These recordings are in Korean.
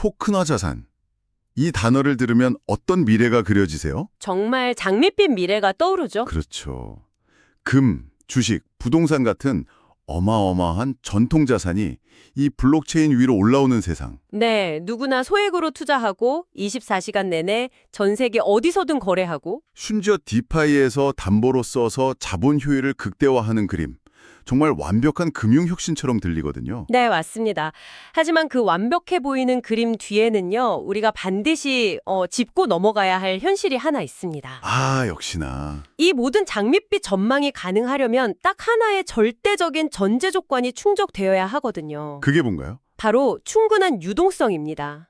토큰화 자산. 이 단어를 들으면 어떤 미래가 그려지세요? 정말 장밋빛 미래가 떠오르죠? 그렇죠. 금, 주식, 부동산 같은 어마어마한 전통 자산이 이 블록체인 위로 올라오는 세상. 네, 누구나 소액으로 투자하고 24시간 내내 전 세계 어디서든 거래하고 심지어 디파이에서 담보로 써서 자본 효율을 극대화하는 그림. 정말 완벽한 금융 혁신처럼 들리거든요. 네, 맞습니다. 하지만 그 완벽해 보이는 그림 뒤에는요, 우리가 반드시 짚고 넘어가야 할 현실이 하나 있습니다. 아, 역시나. 이 모든 장밋빛 전망이 가능하려면 딱 하나의 절대적인 전제 조건이 충족되어야 하거든요. 그게 뭔가요? 바로 충분한 유동성입니다.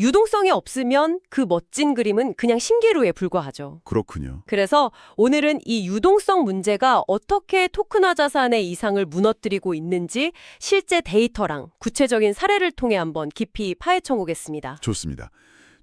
유동성이 없으면 그 멋진 그림은 그냥 신기루에 불과하죠. 그렇군요. 그래서 오늘은 이 유동성 문제가 어떻게 토큰화 자산의 이상을 무너뜨리고 있는지 실제 데이터랑 구체적인 사례를 통해 한번 깊이 파헤쳐 보겠습니다. 좋습니다.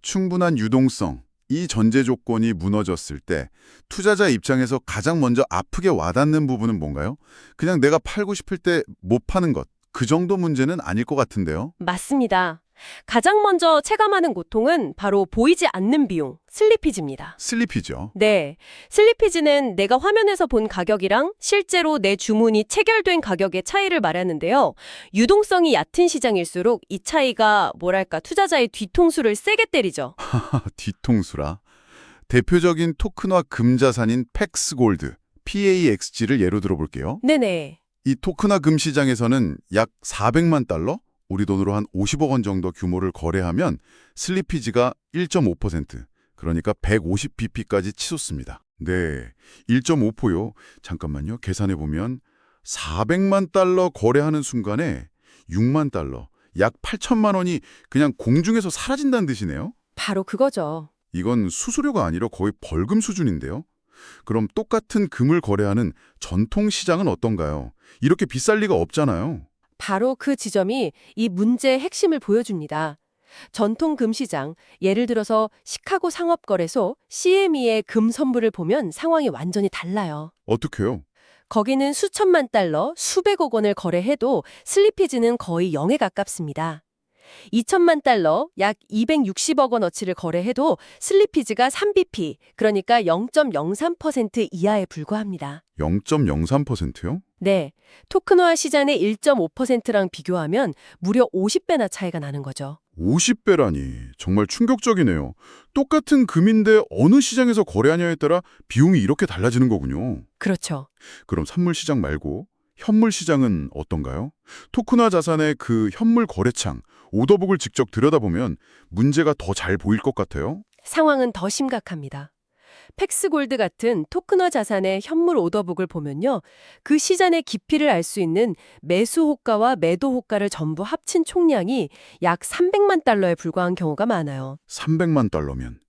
충분한 유동성, 이 전제 조건이 무너졌을 때 투자자 입장에서 가장 먼저 아프게 와닿는 부분은 뭔가요? 그냥 내가 팔고 싶을 때 못 파는 것, 그 정도 문제는 아닐 것 같은데요. 맞습니다. 가장 먼저 체감하는 고통은 바로 보이지 않는 비용, 슬리피지입니다. 슬리피죠. 네, 슬리피지는 내가 화면에서 본 가격이랑 실제로 내 주문이 체결된 가격의 차이를 말하는데요. 유동성이 얕은 시장일수록 이 차이가 뭐랄까 투자자의 뒤통수를 세게 때리죠. 뒤통수라. 대표적인 토큰화 금자산인 팩스골드, PAXG를 예로 들어볼게요. 네네. 이 토큰화 금 시장에서는 약 400만 달러? 우리 돈으로 한 50억 원 정도 규모를 거래하면 슬리피지가 1.5%, 그러니까 150bp까지 치솟습니다. 네, 1.5%요. 잠깐만요. 계산해보면 400만 달러 거래하는 순간에 6만 달러, 약 8천만 원이 그냥 공중에서 사라진다는 뜻이네요. 바로 그거죠. 이건 수수료가 아니라 거의 벌금 수준인데요. 그럼 똑같은 금을 거래하는 전통 시장은 어떤가요? 이렇게 비쌀 리가 없잖아요. 바로 그 지점이 이 문제의 핵심을 보여줍니다. 전통 금시장, 예를 들어서 시카고 상업거래소 CME의 금 선물을 보면 상황이 완전히 달라요. 어떻게요? 거기는 수천만 달러, 수백억 원을 거래해도 슬리피지는 거의 0에 가깝습니다. 2천만 달러, 약 260억 원어치를 거래해도 슬리피지가 3bp, 그러니까 0.03% 이하에 불과합니다. 0.03%요? 네, 토큰화 시장의 1.5%랑 비교하면 무려 50배나 차이가 나는 거죠. 50배라니 정말 충격적이네요. 똑같은 금인데 어느 시장에서 거래하냐에 따라 비용이 이렇게 달라지는 거군요. 그렇죠. 그럼 선물 시장 말고 현물 시장은 어떤가요? 토큰화 자산의 그 현물 거래창, 오더북을 직접 들여다보면 문제가 더 잘 보일 것 같아요. 상황은 더 심각합니다. 팩스골드 같은 토큰화 자산의 현물 오더북을 보면요. 그 시장의 깊이를 알 수 있는 매수 호가와 매도 호가를 전부 합친 총량이 약 300만 달러에 불과한 경우가 많아요. 300만 달러면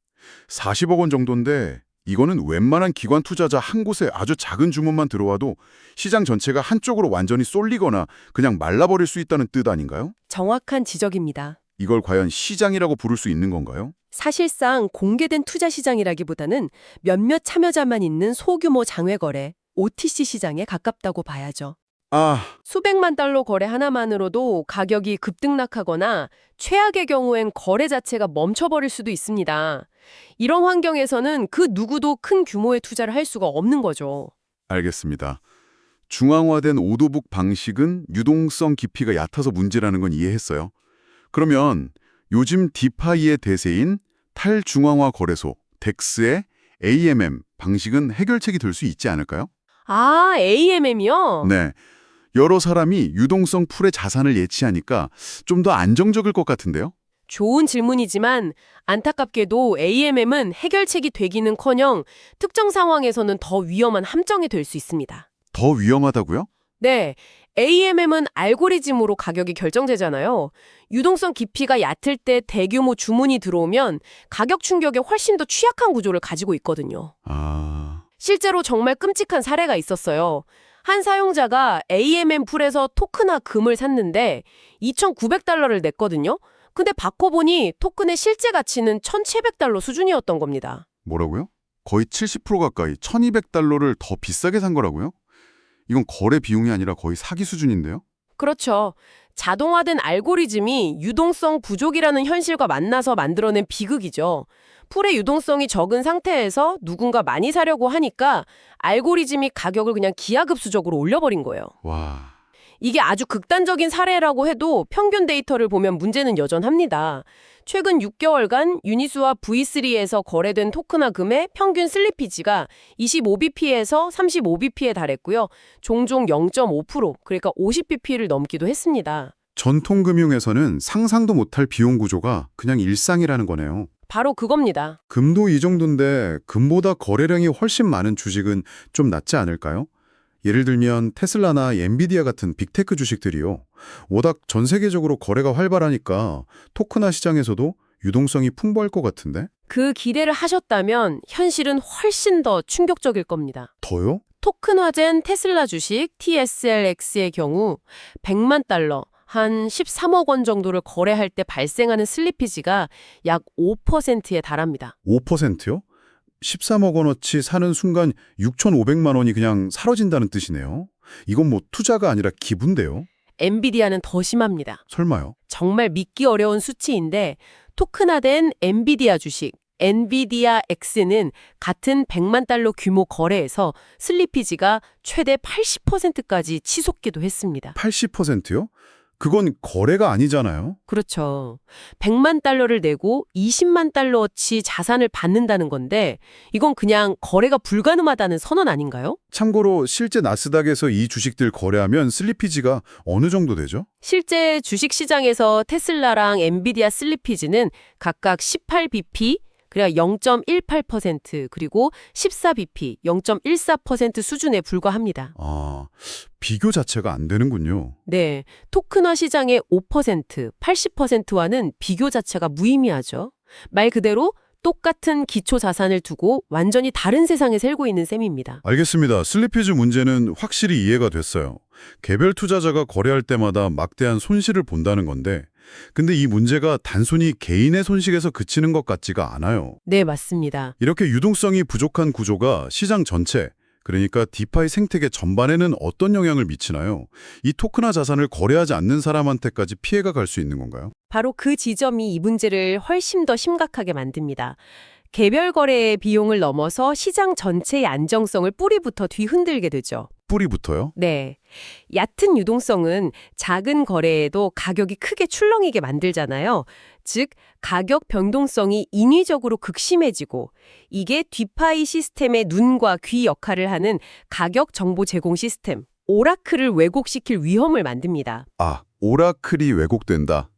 40억 원 정도인데 이거는 웬만한 기관 투자자 한 곳에 아주 작은 주문만 들어와도 시장 전체가 한쪽으로 완전히 쏠리거나 그냥 말라버릴 수 있다는 뜻 아닌가요? 정확한 지적입니다. 이걸 과연 시장이라고 부를 수 있는 건가요? 사실상 공개된 투자 시장이라기보다는 몇몇 참여자만 있는 소규모 장외 거래, OTC 시장에 가깝다고 봐야죠. 아, 수백만 달러 거래 하나만으로도 가격이 급등락하거나 최악의 경우엔 거래 자체가 멈춰버릴 수도 있습니다. 이런 환경에서는 그 누구도 큰 규모의 투자를 할 수가 없는 거죠. 알겠습니다. 중앙화된 오더북 방식은 유동성 깊이가 얕아서 문제라는 건 이해했어요. 그러면 요즘 디파이의 대세인 탈중앙화 거래소, 덱스의 AMM 방식은 해결책이 될 수 있지 않을까요? 아, AMM이요? 네. 여러 사람이 유동성 풀의 자산을 예치하니까 좀 더 안정적일 것 같은데요? 좋은 질문이지만 안타깝게도 AMM은 해결책이 되기는커녕 특정 상황에서는 더 위험한 함정이 될 수 있습니다. 더 위험하다고요? 네, AMM은 알고리즘으로 가격이 결정되잖아요. 유동성 깊이가 얕을 때 대규모 주문이 들어오면 가격 충격에 훨씬 더 취약한 구조를 가지고 있거든요. 아, 실제로 정말 끔찍한 사례가 있었어요. 한 사용자가 AMM 풀에서 토큰화 금을 샀는데 2,900달러를 냈거든요. 근데 바꿔보니 토큰의 실제 가치는 1,700달러 수준이었던 겁니다. 뭐라고요? 거의 70% 가까이 1,200달러를 더 비싸게 산 거라고요? 이건 거래 비용이 아니라 거의 사기 수준인데요? 그렇죠. 자동화된 알고리즘이 유동성 부족이라는 현실과 만나서 만들어낸 비극이죠. 풀의 유동성이 적은 상태에서 누군가 많이 사려고 하니까 알고리즘이 가격을 그냥 기하급수적으로 올려버린 거예요. 와, 이게 아주 극단적인 사례라고 해도 평균 데이터를 보면 문제는 여전합니다. 최근 6개월간 유니스와 V3에서 거래된 토큰화금의 평균 슬리피지가 25bp에서 35bp에 달했고요. 종종 0.5%, 그러니까 50bp를 넘기도 했습니다. 전통금융에서는 상상도 못할 비용 구조가 그냥 일상이라는 거네요. 바로 그겁니다. 금도 이 정도인데 금보다 거래량이 훨씬 많은 주식은 좀 낫지 않을까요? 예를 들면 테슬라나 엔비디아 같은 빅테크 주식들이요. 워낙 전 세계적으로 거래가 활발하니까 토큰화 시장에서도 유동성이 풍부할 것 같은데? 그 기대를 하셨다면 현실은 훨씬 더 충격적일 겁니다. 더요? 토큰화된 테슬라 주식 TSLX의 경우 100만 달러, 한 13억 원 정도를 거래할 때 발생하는 슬리피지가 약 5%에 달합니다. 5%요? 13억 원어치 사는 순간 6,500만 원이 그냥 사라진다는 뜻이네요. 이건 뭐 투자가 아니라 기부인데요? 엔비디아는 더 심합니다. 설마요? 정말 믿기 어려운 수치인데 토큰화된 엔비디아 주식 엔비디아 X는 같은 100만 달러 규모 거래에서 슬리피지가 최대 80%까지 치솟기도 했습니다. 80%요? 그건 거래가 아니잖아요. 그렇죠. 100만 달러를 내고 20만 달러어치 자산을 받는다는 건데 이건 그냥 거래가 불가능하다는 선언 아닌가요? 참고로 실제 나스닥에서 이 주식들 거래하면 슬리피지가 어느 정도 되죠? 실제 주식시장에서 테슬라랑 엔비디아 슬리피지는 각각 18bp, 그래야 0.18% 그리고 14bp, 0.14% 수준에 불과합니다. 아, 비교 자체가 안 되는군요. 네, 토큰화 시장의 5%, 80%와는 비교 자체가 무의미하죠. 말 그대로 똑같은 기초 자산을 두고 완전히 다른 세상에 살고 있는 셈입니다. 알겠습니다. 슬리피지 문제는 확실히 이해가 됐어요. 개별 투자자가 거래할 때마다 막대한 손실을 본다는 건데 근데 이 문제가 단순히 개인의 손실에서 그치는 것 같지가 않아요. 네, 맞습니다. 이렇게 유동성이 부족한 구조가 시장 전체, 그러니까 디파이 생태계 전반에는 어떤 영향을 미치나요? 이 토큰화 자산을 거래하지 않는 사람한테까지 피해가 갈 수 있는 건가요? 바로 그 지점이 이 문제를 훨씬 더 심각하게 만듭니다. 개별 거래의 비용을 넘어서 시장 전체의 안정성을 뿌리부터 뒤흔들게 되죠. 뿌리부터요? 네. 얕은 유동성은 작은 거래에도 가격이 크게 출렁이게 만들잖아요. 즉, 가격 변동성이 인위적으로 극심해지고 이게 디파이 시스템의 눈과 귀 역할을 하는 가격 정보 제공 시스템, 오라클을 왜곡시킬 위험을 만듭니다. 아, 오라클이 왜곡된다.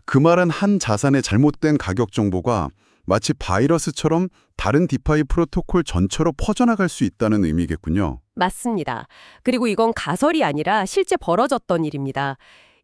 그 말은 한 자산의 잘못된 가격 정보가 마치 바이러스처럼 다른 디파이 프로토콜 전체로 퍼져나갈 수 있다는 의미겠군요. 맞습니다. 그리고 이건 가설이 아니라 실제 벌어졌던 일입니다.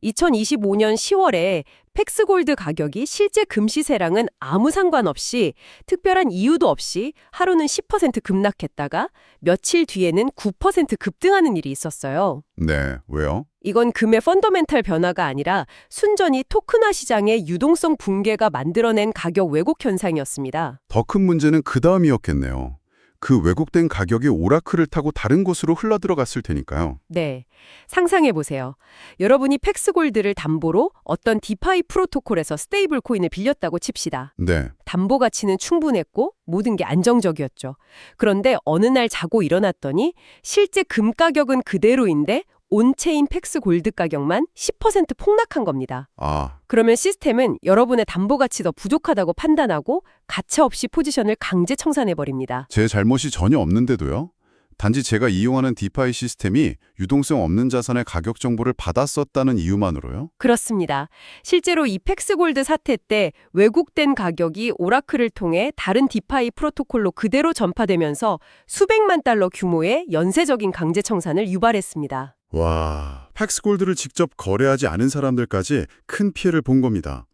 2025년 10월에 팩스골드 가격이 실제 금시세랑은 아무 상관없이 특별한 이유도 없이 하루는 10% 급락했다가 며칠 뒤에는 9% 급등하는 일이 있었어요. 네, 왜요? 이건 금의 펀더멘탈 변화가 아니라 순전히 토큰화 시장의 유동성 붕괴가 만들어낸 가격 왜곡 현상이었습니다. 더 큰 문제는 그 다음이었겠네요. 그 왜곡된 가격이 오라클을 타고 다른 곳으로 흘러들어갔을 테니까요. 네. 상상해 보세요. 여러분이 팩스골드를 담보로 어떤 디파이 프로토콜에서 스테이블 코인을 빌렸다고 칩시다. 네, 담보 가치는 충분했고 모든 게 안정적이었죠. 그런데 어느 날 자고 일어났더니 실제 금 가격은 그대로인데 온체인 팩스골드 가격만 10% 폭락한 겁니다. 아, 그러면 시스템은 여러분의 담보 가치 더 부족하다고 판단하고 가차없이 포지션을 강제 청산해버립니다. 제 잘못이 전혀 없는데도요? 단지 제가 이용하는 디파이 시스템이 유동성 없는 자산의 가격 정보를 받았었다는 이유만으로요? 그렇습니다. 실제로 이 팩스골드 사태 때 왜곡된 가격이 오라클을 통해 다른 디파이 프로토콜로 그대로 전파되면서 수백만 달러 규모의 연쇄적인 강제 청산을 유발했습니다. 와, 팩스골드를 직접 거래하지 않은 사람들까지 큰 피해를 본 겁니다.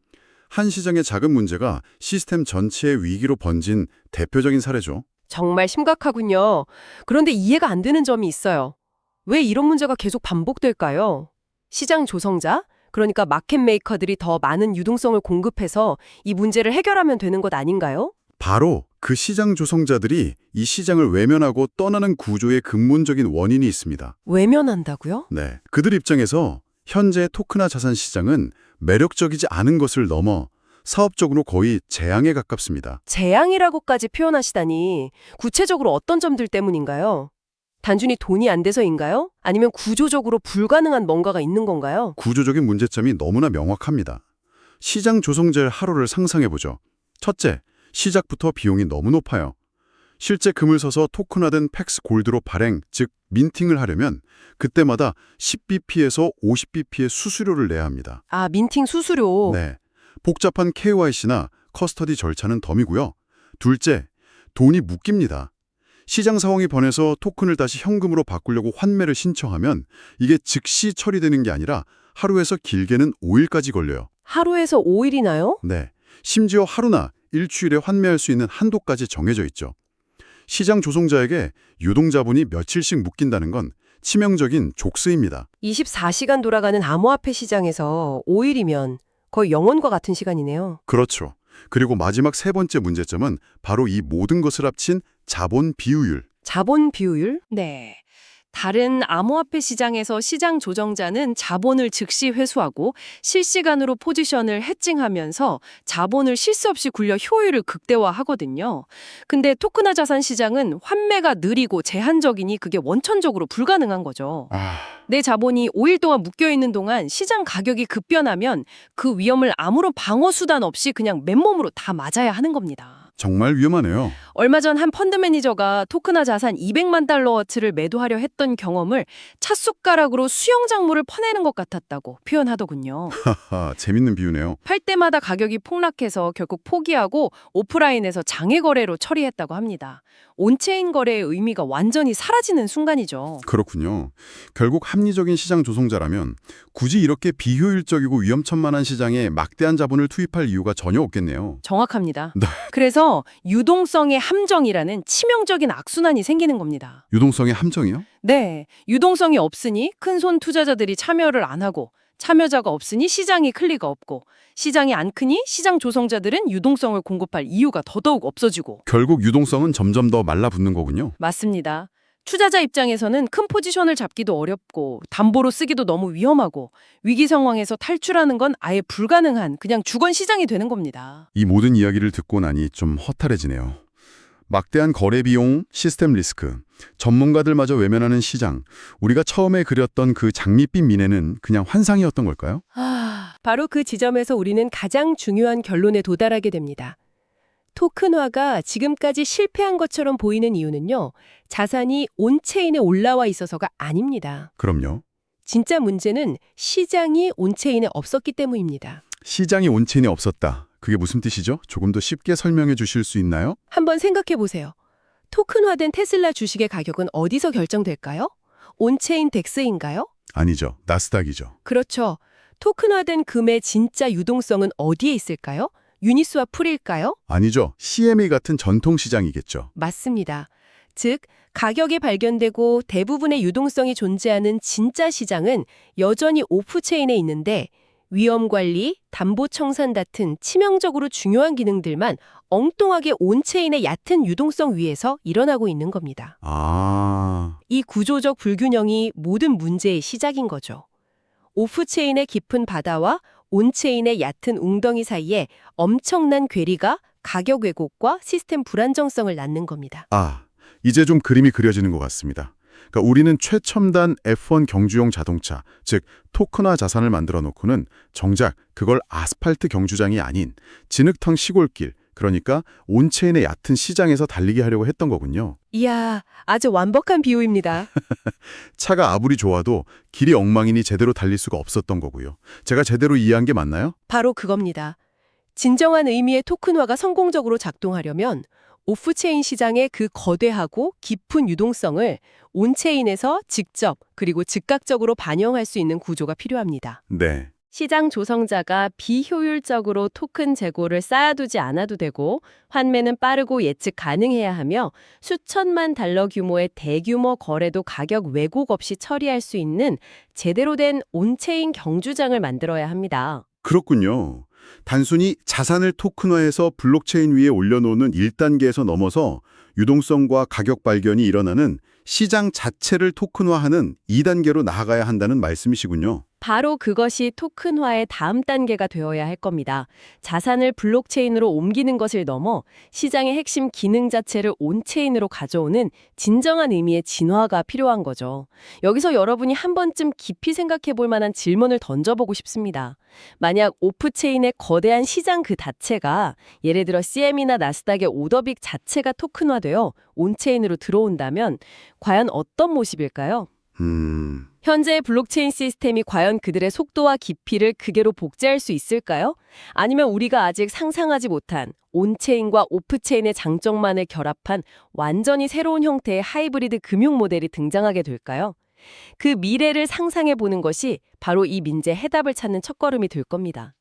한 시장의 작은 문제가 시스템 전체의 위기로 번진 대표적인 사례죠. 정말 심각하군요. 그런데 이해가 안 되는 점이 있어요. 왜 이런 문제가 계속 반복될까요? 시장 조성자, 그러니까 마켓 메이커들이 더 많은 유동성을 공급해서 이 문제를 해결하면 되는 것 아닌가요? 바로 그 시장 조성자들이 이 시장을 외면하고 떠나는 구조의 근본적인 원인이 있습니다. 외면한다고요? 네, 그들 입장에서 현재 토크나 자산 시장은 매력적이지 않은 것을 넘어 사업적으로 거의 재앙에 가깝습니다. 재앙이라고까지 표현하시다니 구체적으로 어떤 점들 때문인가요? 단순히 돈이 안 돼서인가요? 아니면 구조적으로 불가능한 뭔가가 있는 건가요? 구조적인 문제점이 너무나 명확합니다. 시장 조성자의 하루를 상상해보죠. 첫째, 시작부터 비용이 너무 높아요. 실제 금을 서서 토큰화된 팩스 골드로 발행, 즉 민팅을 하려면 그때마다 10bp에서 50bp의 수수료를 내야 합니다. 아, 민팅 수수료. 네, 복잡한 KYC나 커스터디 절차는 덤이고요. 둘째, 돈이 묶입니다. 시장 상황이 변해서 토큰을 다시 현금으로 바꾸려고 환매를 신청하면 이게 즉시 처리되는 게 아니라 하루에서 길게는 5일까지 걸려요. 하루에서 5일이나요? 네, 심지어 하루나 일주일에 환매할 수 있는 한도까지 정해져 있죠. 시장 조성자에게 유동자본이 며칠씩 묶인다는 건 치명적인 족쇄입니다. 24시간 돌아가는 암호화폐 시장에서 5일이면 거의 영원과 같은 시간이네요. 그렇죠. 그리고 마지막 세 번째 문제점은 바로 이 모든 것을 합친 자본 비율. 자본 비율? 네. 다른 암호화폐 시장에서 시장 조정자는 자본을 즉시 회수하고 실시간으로 포지션을 해칭하면서 자본을 실수 없이 굴려 효율을 극대화하거든요. 근데 토큰화 자산 시장은 환매가 느리고 제한적이니 그게 원천적으로 불가능한 거죠. 내 자본이 5일 동안 묶여있는 동안 시장 가격이 급변하면 그 위험을 아무런 방어 수단 없이 그냥 맨몸으로 다 맞아야 하는 겁니다. 정말 위험하네요. 얼마 전 한 펀드 매니저가 토큰화 자산 200만 달러어치를 매도하려 했던 경험을 찻숟가락으로 수영작물을 퍼내는 것 같았다고 표현하더군요. 하하, 재밌는 비유네요. 팔 때마다 가격이 폭락해서 결국 포기하고 오프라인에서 장외 거래로 처리했다고 합니다. 온체인 거래의 의미가 완전히 사라지는 순간이죠. 그렇군요. 결국 합리적인 시장 조성자라면 굳이 이렇게 비효율적이고 위험천만한 시장에 막대한 자본을 투입할 이유가 전혀 없겠네요. 정확합니다. 네. 그래서 유동성의 함정이라는 치명적인 악순환이 생기는 겁니다. 유동성의 함정이요? 네, 유동성이 없으니 큰손 투자자들이 참여를 안 하고 참여자가 없으니 시장이 클리가 없고 시장이 안 크니 시장 조성자들은 유동성을 공급할 이유가 더더욱 없어지고 결국 유동성은 점점 더 말라붙는 거군요. 맞습니다. 투자자 입장에서는 큰 포지션을 잡기도 어렵고 담보로 쓰기도 너무 위험하고 위기 상황에서 탈출하는 건 아예 불가능한 그냥 주건 시장이 되는 겁니다. 이 모든 이야기를 듣고 나니 좀 허탈해지네요. 막대한 거래 비용, 시스템 리스크, 전문가들마저 외면하는 시장, 우리가 처음에 그렸던 그 장밋빛 미래는 그냥 환상이었던 걸까요? 바로 그 지점에서 우리는 가장 중요한 결론에 도달하게 됩니다. 토큰화가 지금까지 실패한 것처럼 보이는 이유는요, 자산이 온체인에 올라와 있어서가 아닙니다. 그럼요. 진짜 문제는 시장이 온체인에 없었기 때문입니다. 시장이 온체인에 없었다. 그게 무슨 뜻이죠? 조금 더 쉽게 설명해 주실 수 있나요? 한번 생각해 보세요. 토큰화된 테슬라 주식의 가격은 어디서 결정될까요? 온체인 덱스인가요? 아니죠. 나스닥이죠. 그렇죠. 토큰화된 금의 진짜 유동성은 어디에 있을까요? 유니스와 풀일까요? 아니죠. CME 같은 전통 시장이겠죠. 맞습니다. 즉, 가격이 발견되고 대부분의 유동성이 존재하는 진짜 시장은 여전히 오프체인에 있는데 위험 관리, 담보 청산 같은 치명적으로 중요한 기능들만 엉뚱하게 온체인의 얕은 유동성 위에서 일어나고 있는 겁니다. 이 구조적 불균형이 모든 문제의 시작인 거죠. 오프체인의 깊은 바다와 온체인의 얕은 웅덩이 사이에 엄청난 괴리가 가격 왜곡과 시스템 불안정성을 낳는 겁니다. 이제 좀 그림이 그려지는 것 같습니다. 그러니까 우리는 최첨단 F1 경주용 자동차, 즉 토큰화 자산을 만들어 놓고는 정작 그걸 아스팔트 경주장이 아닌 진흙탕 시골길, 그러니까 온체인의 얕은 시장에서 달리게 하려고 했던 거군요. 이야, 아주 완벽한 비유입니다. 차가 아무리 좋아도 길이 엉망이니 제대로 달릴 수가 없었던 거고요. 제가 제대로 이해한 게 맞나요? 바로 그겁니다. 진정한 의미의 토큰화가 성공적으로 작동하려면 오프체인 시장의 그 거대하고 깊은 유동성을 온체인에서 직접 그리고 즉각적으로 반영할 수 있는 구조가 필요합니다. 네. 시장 조성자가 비효율적으로 토큰 재고를 쌓아두지 않아도 되고 환매는 빠르고 예측 가능해야 하며 수천만 달러 규모의 대규모 거래도 가격 왜곡 없이 처리할 수 있는 제대로 된 온체인 경주장을 만들어야 합니다. 그렇군요. 단순히 자산을 토큰화해서 블록체인 위에 올려놓는 1단계에서 넘어서 유동성과 가격 발견이 일어나는 시장 자체를 토큰화하는 2단계로 나아가야 한다는 말씀이시군요. 바로 그것이 토큰화의 다음 단계가 되어야 할 겁니다. 자산을 블록체인으로 옮기는 것을 넘어 시장의 핵심 기능 자체를 온체인으로 가져오는 진정한 의미의 진화가 필요한 거죠. 여기서 여러분이 한 번쯤 깊이 생각해 볼 만한 질문을 던져보고 싶습니다. 만약 오프체인의 거대한 시장 그 자체가 예를 들어 CM이나 나스닥의 오더빅 자체가 토큰화되어 온체인으로 들어온다면 과연 어떤 모습일까요? 현재의 블록체인 시스템이 과연 그들의 속도와 깊이를 극대로 복제할 수 있을까요? 아니면 우리가 아직 상상하지 못한 온체인과 오프체인의 장점만을 결합한 완전히 새로운 형태의 하이브리드 금융 모델이 등장하게 될까요? 그 미래를 상상해 보는 것이 바로 이 민재 해답을 찾는 첫걸음이 될 겁니다.